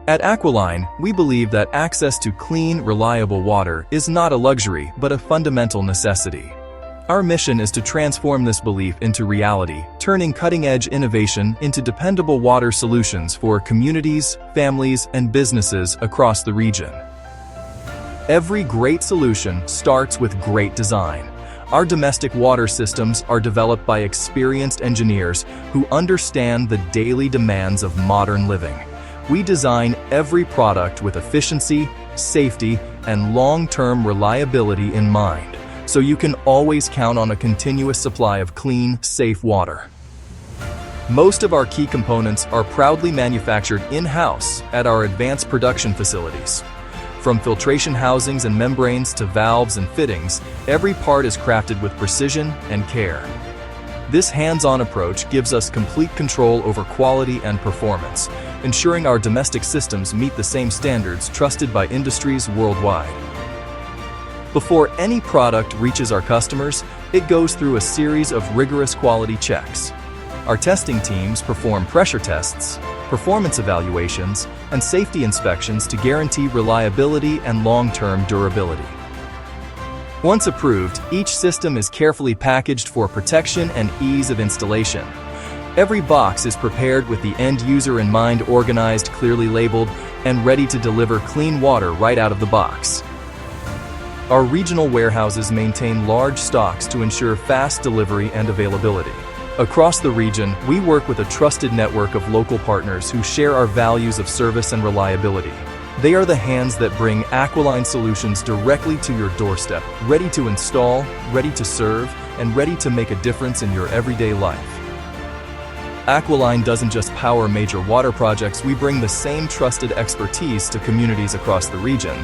At Aqualine, we believe that access to clean, reliable water is not a luxury but a fundamental necessity. Our mission is to transform this belief into reality, turning cutting-edge innovation into dependable water solutions for communities, families, and businesses across the region. Every great solution starts with great design. Our domestic water systems are developed by experienced engineers who understand the daily demands of modern living. We design every product with efficiency, safety, and long-term reliability in mind, so you can always count on a continuous supply of clean, safe water. Most of our key components are proudly manufactured in-house at our advanced production facilities. From filtration housings and membranes to valves and fittings, every part is crafted with precision and care. This hands-on approach gives us complete control over quality and performance, ensuring our domestic systems meet the same standards trusted by industries worldwide. Before any product reaches our customers, it goes through a series of rigorous quality checks. Our testing teams perform pressure tests, performance evaluations, and safety inspections to guarantee reliability and long-term durability. Once approved, each system is carefully packaged for protection and ease of installation. Every box is prepared with the end user in mind, organized, clearly labeled, and ready to deliver clean water right out of the box. Our regional warehouses maintain large stocks to ensure fast delivery and availability. Across the region, we work with a trusted network of local partners who share our values of service and reliability. They are the hands that bring Aqualine solutions directly to your doorstep, ready to install, ready to serve, and ready to make a difference in your everyday life. Aqualine doesn't just power major water projects, we bring the same trusted expertise to communities across the region.